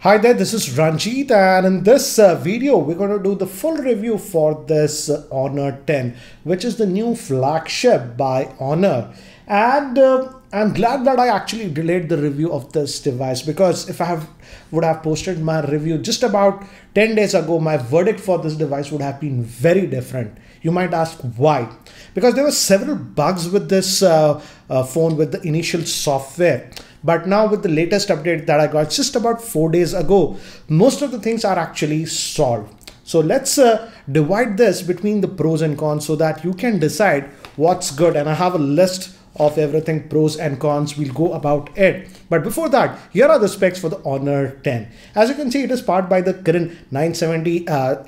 Hi there, this is Ranjit, and in this video we're going to do the full review for this Honor 10, which is the new flagship by Honor. And I'm glad that I actually delayed the review of this device, because if would have posted my review just about 10 days ago, my verdict for this device would have been very different. You might ask why? Because there were several bugs with this phone with the initial software. But now with the latest update that I got just about 4 days ago, most of the things are actually solved. So let's divide this between the pros and cons so that you can decide what's good. And I have a list of everything, pros and cons. We'll go about it. But before that, here are the specs for the Honor 10. As you can see, it is powered by the Kirin 970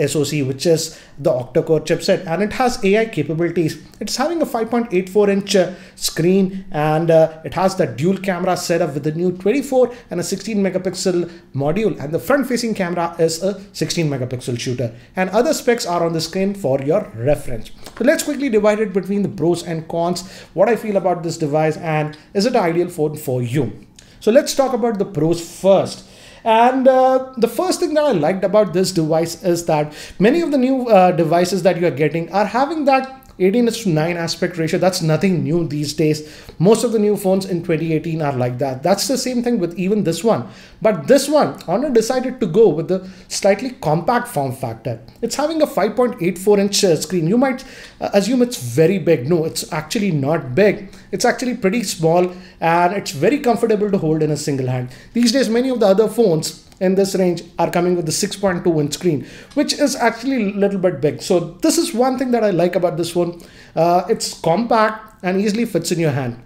SoC, which is the octa-core chipset, and it has AI capabilities. It's having a 5.84-inch screen, and it has the dual camera setup with the new 24 and a 16 megapixel module, and the front-facing camera is a 16 megapixel shooter. And other specs are on the screen for your reference. So let's quickly divide it between the pros and cons, what I feel about this device, and is it an ideal phone for you. So let's talk about the pros first. And the first thing that I liked about this device is that many of the new devices that you are getting are having that 18:9 aspect ratio. That's nothing new these days. Most of the new phones in 2018 are like that. That's the same thing with even this one. But this one, Honor decided to go with the slightly compact form factor. It's having a 5.84-inch screen. You might assume it's very big. No, it's actually not big. It's actually pretty small, and it's very comfortable to hold in a single hand. These days, many of the other phones in this range are coming with the 6.2-inch screen, which is actually a little bit big. So this is one thing that I like about this phone. It's compact and easily fits in your hand.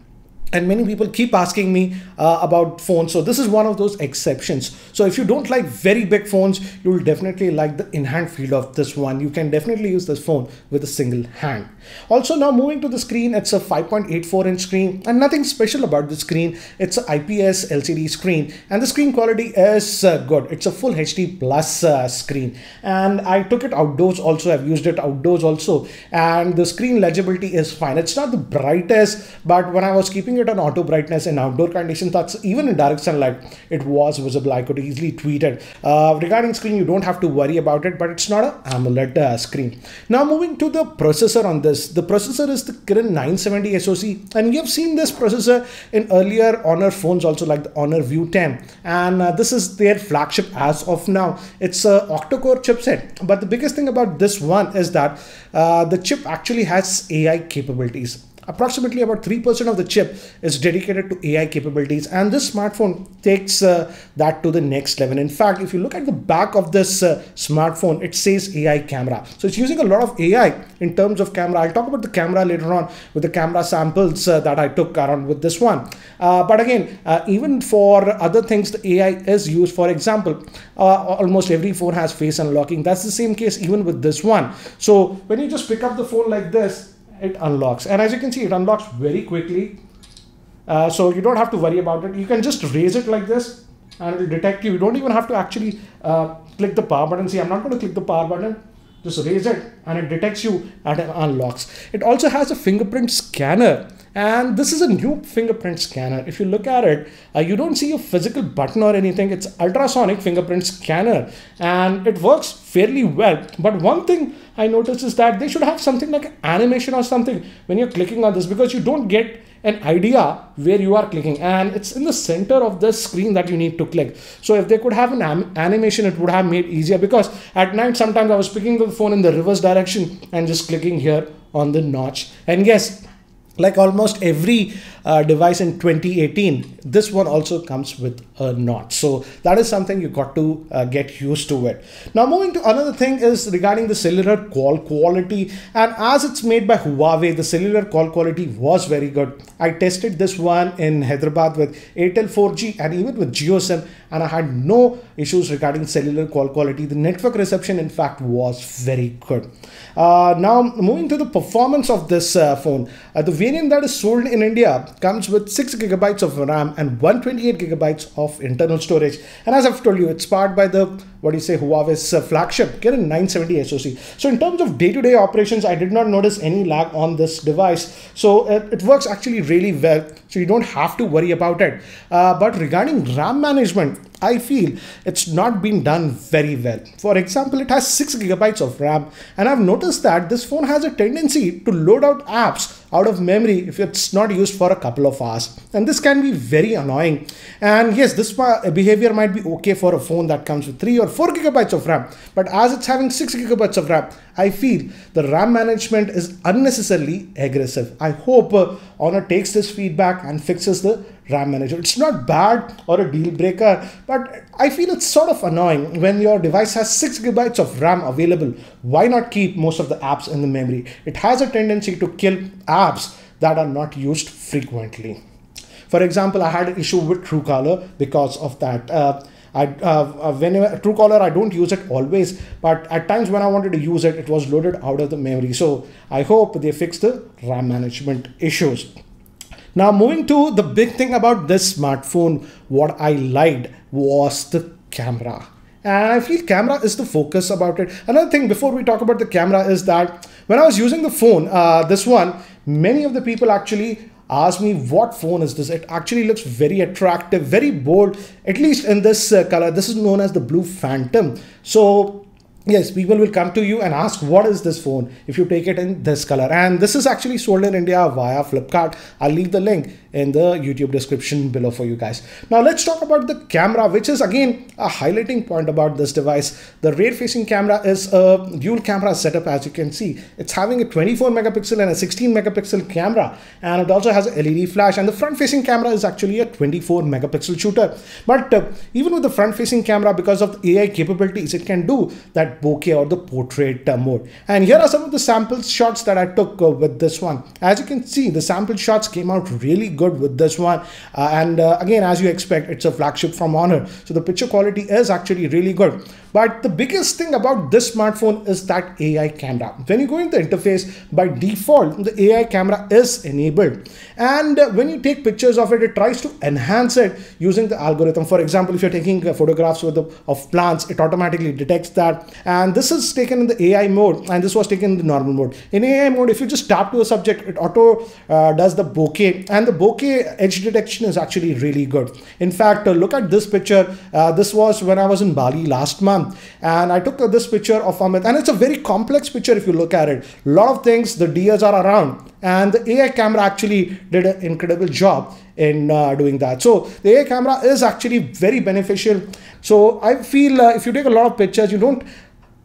And many people keep asking me about phones. So this is one of those exceptions. So if you don't like very big phones, you will definitely like the in-hand feel of this one. You can definitely use this phone with a single hand. Also, now moving to the screen, it's a 5.84-inch screen, and nothing special about the screen. It's an IPS LCD screen, and the screen quality is good. It's a full HD plus screen, and I took it outdoors also. I've used it outdoors also, and the screen legibility is fine. It's not the brightest, but when I was keeping it on auto brightness in outdoor conditions, that's even in direct sunlight, it was visible. I could easily tweet it. Regarding screen, you don't have to worry about it, but it's not an AMOLED screen. Now moving to the processor on this. The processor is the Kirin 970 SoC, and we have seen this processor in earlier Honor phones also, like the Honor View 10, and this is their flagship as of now. It's a octa-core chipset, but the biggest thing about this one is that the chip actually has AI capabilities. Approximately about 3% of the chip is dedicated to AI capabilities, and this smartphone takes that to the next level. In fact, if you look at the back of this smartphone, it says AI camera. So it's using a lot of AI in terms of camera. I'll talk about the camera later on with the camera samples that I took around with this one. But again, even for other things, the AI is used. For example, almost every phone has face unlocking. That's the same case even with this one. So when you just pick up the phone like this, it unlocks, and as you can see, it unlocks very quickly. So you don't have to worry about it. You can just raise it like this and it will detect you. You don't even have to actually click the power button. See, I'm not going to click the power button. Just raise it and it detects you and it unlocks. It also has a fingerprint scanner, and this is a new fingerprint scanner. If you look at it, you don't see a physical button or anything. It's ultrasonic fingerprint scanner, and it works fairly well. But one thing I noticed is that they should have something like an animation or something when you're clicking on this, because you don't get an idea where you are clicking, and it's in the center of the screen that you need to click. So if they could have an animation, it would have made easier, because at night sometimes I was picking the phone in the reverse direction and just clicking here on the notch. And yes, like almost every device in 2018, this one also comes with a notch. So that is something you got to get used to it. Now moving to another thing is regarding the cellular call quality. And as it's made by Huawei, the cellular call quality was very good. I tested this one in Hyderabad with Airtel 4G and even with JioSIM, and I had no issues regarding cellular call quality. The network reception, in fact, was very good. Now moving to the performance of this phone. The variant that is sold in India comes with 6 GB of RAM RAM and 128 gigabytes of internal storage. And as I've told you, it's powered by the Huawei's flagship Kirin 970 SoC. So in terms of day-to-day operations, I did not notice any lag on this device. So it works actually really well. So you don't have to worry about it. But regarding RAM management, I feel it's not been done very well. For example, it has 6 gigabytes of RAM, and I've noticed that this phone has a tendency to load out apps out of memory if it's not used for a couple of hours, and this can be very annoying. And yes, this behavior might be okay for a phone that comes with 3 or 4 gigabytes of RAM, but as it's having 6 gigabytes of RAM, I feel the RAM management is unnecessarily aggressive. I hope Honor takes this feedback and fixes the RAM manager. It's not bad or a deal breaker, but I feel it's sort of annoying when your device has 6 gigabytes of RAM available. Why not keep most of the apps in the memory? It has a tendency to kill apps that are not used frequently. For example, I had an issue with Truecaller because of that. Whenever Truecaller, I don't use it always, but at times when I wanted to use it, it was loaded out of the memory. So I hope they fix the RAM management issues. Now, moving to the big thing about this smartphone, what I liked was the camera. And I feel camera is the focus about it. Another thing before we talk about the camera is that when I was using the phone, this one, many of the people actually asked me, what phone is this? It actually looks very attractive, very bold, at least in this color. This is known as the Blue Phantom. So yes, people will come to you and ask, what is this phone if you take it in this color? And this is actually sold in India via Flipkart. I'll leave the link in the YouTube description below for you guys. Now let's talk about the camera, which is again a highlighting point about this device. The rear-facing camera is a dual camera setup. As you can see, it's having a 24 megapixel and a 16 megapixel camera, and it also has a LED flash, and the front-facing camera is actually a 24 megapixel shooter. But even with the front-facing camera, because of the AI capabilities, it can do that bokeh or the portrait mode. And here are some of the sample shots that I took with this one. As you can see, the sample shots came out really good with this one, and again, as you expect, it's a flagship from Honor, so the picture quality is actually really good. But the biggest thing about this smartphone is that AI camera. When you go in the interface, by default the AI camera is enabled, and when you take pictures of it, it tries to enhance it using the algorithm. For example, if you're taking photographs of plants, it automatically detects that, and this is taken in the AI mode, and this was taken in the normal mode. In AI mode, if you just tap to a subject, it auto does the bokeh, and the bokeh edge detection is actually really good. In fact, look at this picture. This was when I was in Bali last month, and I took this picture of Amit, and it's a very complex picture if you look at it. A lot of things, the deers are around, and the AI camera actually did an incredible job in doing that. So the AI camera is actually very beneficial. So I feel if you take a lot of pictures, you don't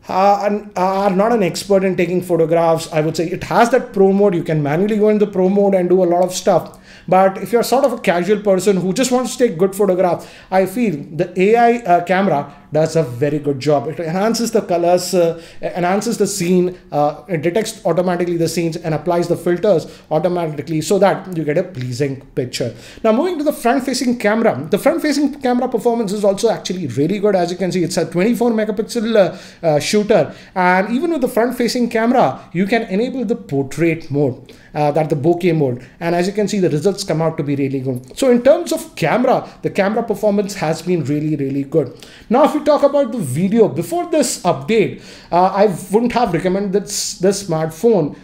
are not an expert in taking photographs, I would say it has that pro mode. You can manually go in the pro mode and do a lot of stuff. But if you're sort of a casual person who just wants to take good photographs, I feel the AI camera does a very good job. It enhances the colors, enhances the scene, it detects automatically the scenes and applies the filters automatically so that you get a pleasing picture. Now moving to the front-facing camera. The front-facing camera performance is also actually really good. As you can see, it's a 24 megapixel shooter, and even with the front-facing camera, you can enable the portrait mode, that the bokeh mode, and as you can see, the results come out to be really good. So in terms of camera, the camera performance has been really good. Now if we talk about the video, before this update, I wouldn't have recommended this smartphone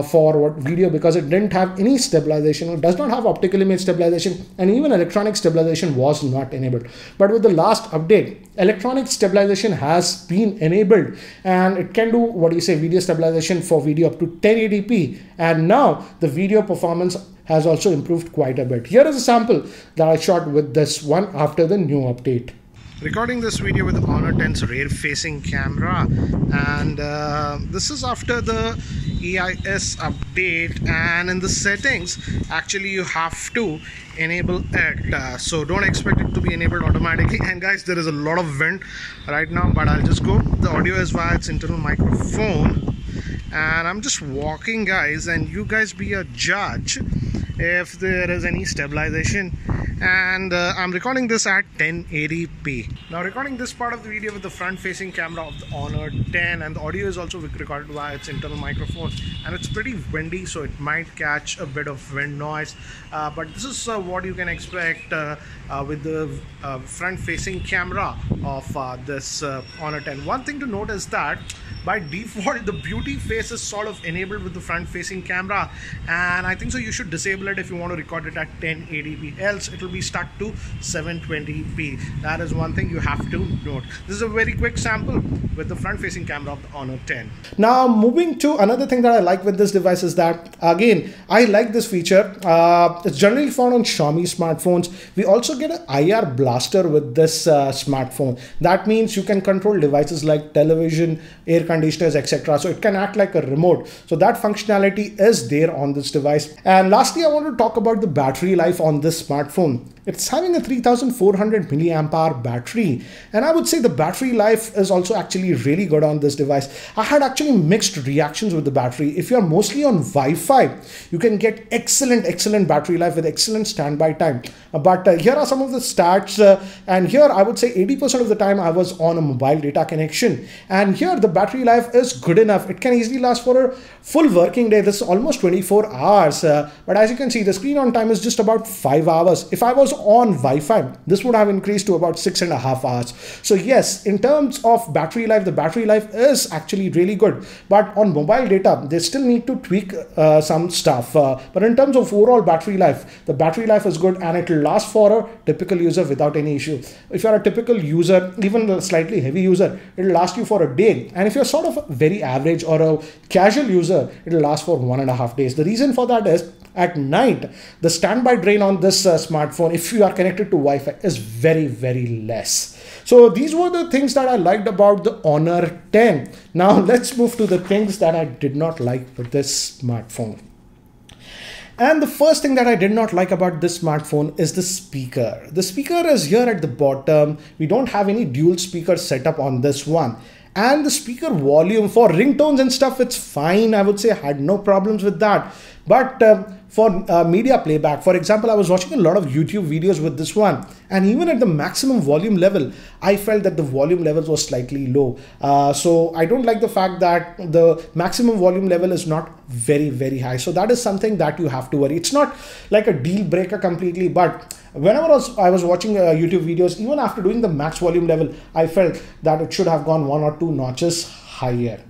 for video because it didn't have any stabilization. It does not have optical image stabilization, and even electronic stabilization was not enabled. But with the last update, electronic stabilization has been enabled, and it can do video stabilization for video up to 1080p, and now the video performance has also improved quite a bit. Here is a sample that I shot with this one after the new update. Recording this video with the Honor 10's rear-facing camera, and this is after the EIS update, and in the settings actually you have to enable it, so don't expect it to be enabled automatically. And guys, there is a lot of wind right now, but I'll just go. The audio is via its internal microphone, and I'm just walking, guys, and you guys be a judge if there is any stabilization. and I'm recording this at 1080p. Now recording this part of the video with the front facing camera of the Honor 10, and the audio is also recorded via its internal microphone, and it's pretty windy, so it might catch a bit of wind noise, but this is what you can expect with the front facing camera of this Honor 10. One thing to note is that by default the beauty face is sort of enabled with the front facing camera, and I think so you should disable it if you want to record it at 1080p, else it will be stuck to 720p. That is one thing you have to note. This is a very quick sample with the front facing camera of the Honor 10. Now moving to another thing that I like with this device is that, again, I like this feature. It's generally found on Xiaomi smartphones. We also get an IR blaster with this smartphone. That means you can control devices like television, air conditioners, etc. So it can act like a remote. So that functionality is there on this device. And lastly, I want to talk about the battery life on this smartphone. It's having a 3400 milliamp hour battery, and I would say the battery life is also actually really good on this device. I had actually mixed reactions with the battery. If you're mostly on Wi-Fi, you can get excellent battery life with excellent standby time. But here are some of the stats, and here I would say 80% of the time I was on a mobile data connection, and here the battery life is good enough. It can easily last for a full working day. This is almost 24 hours, but as you can see, the screen on time is just about 5 hours. If I was on Wi-Fi, this would have increased to about 6.5 hours. So yes, in terms of battery life, the battery life is actually really good, but on mobile data they still need to tweak some stuff, but in terms of overall battery life, the battery life is good, and it will last for a typical user without any issue. If you're a typical user, even a slightly heavy user, it will last you for a day, and if you're sort of very average or a casual user, it will last for 1.5 days. The reason for that is at night the standby drain on this smartphone, if you are connected to Wi-Fi, is very less. So these were the things that I liked about the Honor 10. Now let's move to the things that I did not like with this smartphone. And the first thing that I did not like about this smartphone is the speaker. The speaker is here at the bottom. We don't have any dual speaker setup on this one. And the speaker volume for ringtones and stuff, it's fine. I would say I had no problems with that. But for media playback, for example, I was watching a lot of YouTube videos with this one, and even at the maximum volume level, I felt that the volume levels was slightly low. So I don't like the fact that the maximum volume level is not very high. So that is something that you have to worry. It's not like a deal breaker completely, but whenever I was watching YouTube videos, even after doing the max volume level, I felt that it should have gone 1 or 2 notches higher.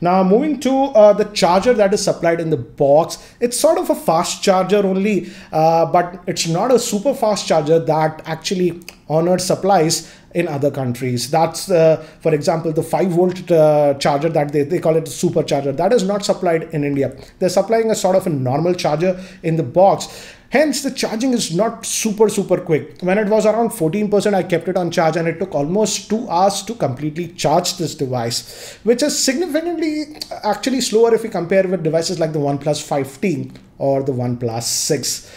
Now moving to the charger that is supplied in the box, it's sort of a fast charger only, but it's not a super fast charger that actually Honor supplies in other countries. That's for example the 5-volt charger that they call it a super charger, that is not supplied in India. They're supplying a sort of a normal charger in the box. Hence, the charging is not super quick. When it was around 14%, I kept it on charge, and it took almost 2 hours to completely charge this device, which is significantly actually slower if you compare with devices like the OnePlus 5T or the OnePlus 6.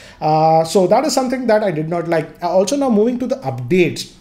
So that is something that I did not like. Also, now moving to the updates.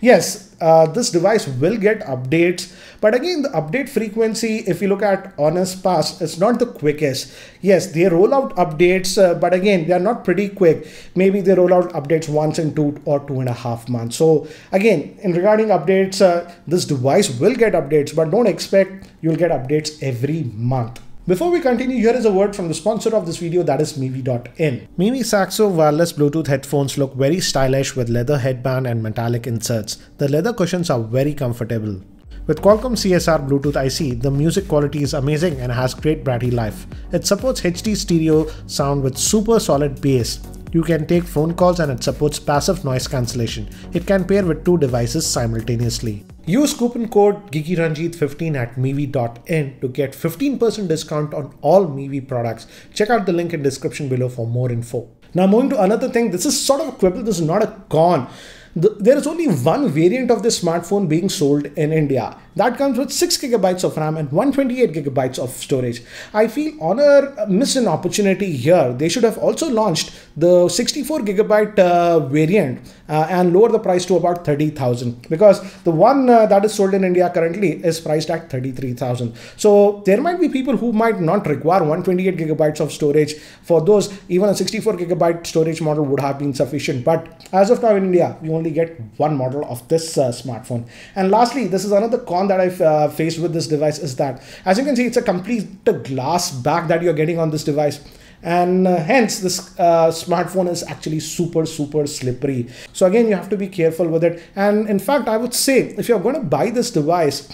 Yes, this device will get updates, but again, the update frequency, if you look at Honor's past, it's not the quickest. Yes, they roll out updates, but again, they are not pretty quick. Maybe they roll out updates once in 2 or 2.5 months. So again, in regarding updates, this device will get updates, but don't expect you'll get updates every month. Before we continue, here is a word from the sponsor of this video, that is Mivi.in. Mivi Saxo wireless Bluetooth headphones look very stylish with leather headband and metallic inserts. The leather cushions are very comfortable. With Qualcomm CSR Bluetooth IC, the music quality is amazing and has great battery life. It supports HD stereo sound with super solid bass. You can take phone calls, and it supports passive noise cancellation. It can pair with 2 devices simultaneously. Use coupon code Geekyranjit15 at Mivi.in to get 15% discount on all Mivi products. Check out the link in description below for more info. Now moving to another thing, this is sort of a quibble, this is not a con. There is only one variant of this smartphone being sold in India. That comes with 6 gigabytes of RAM and 128 gigabytes of storage. I feel Honor missed an opportunity here. They should have also launched the 64 gigabyte variant and lower the price to about 30,000, because the one that is sold in India currently is priced at 33,000. So there might be people who might not require 128 gigabytes of storage. For those, even a 64 gigabyte storage model would have been sufficient. But as of now in India, we only get one model of this smartphone. And lastly, this is another con that I've faced with this device, is that, as you can see, it's a complete glass back that you're getting on this device. And hence this smartphone is actually super slippery. So again, you have to be careful with it. And in fact, I would say if you're going to buy this device,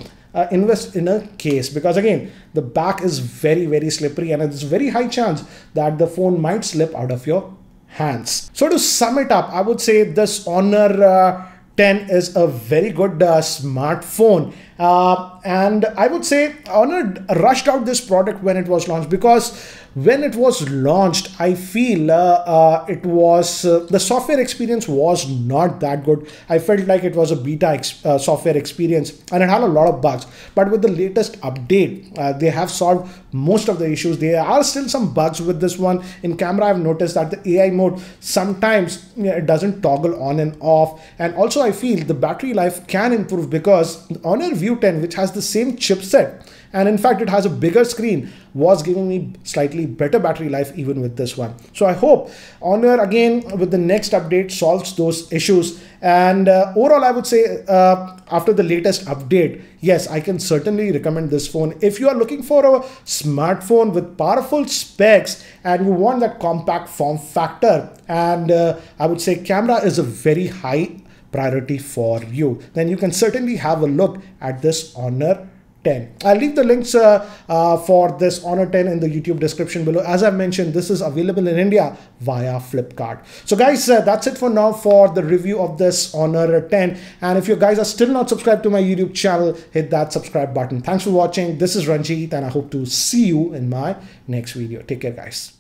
invest in a case, because again, the back is very slippery and it's very high chance that the phone might slip out of your hands. So to sum it up, I would say this Honor 10 is a very good smartphone, and I would say Honor rushed out this product when it was launched, because when it was launched, I feel the software experience was not that good. I felt like it was a beta software experience and it had a lot of bugs. But with the latest update, they have solved most of the issues. There are still some bugs with this one. In camera, I've noticed that the AI mode sometimes it doesn't toggle on and off. And also I feel the battery life can improve, because the Honor View 10, which has the same chipset, and in fact it has a bigger screen, was giving me slightly better battery life even with this one. So I hope Honor again with the next update solves those issues. And overall, I would say after the latest update, yes, I can certainly recommend this phone. If you are looking for a smartphone with powerful specs and you want that compact form factor, and I would say camera is a very high priority for you, then you can certainly have a look at this Honor 10. I'll leave the links for this Honor 10 in the YouTube description below. As I mentioned, this is available in India via Flipkart. So guys, that's it for now for the review of this Honor 10. And if you guys are still not subscribed to my YouTube channel, hit that subscribe button. Thanks for watching. This is Ranjit, and I hope to see you in my next video. Take care, guys.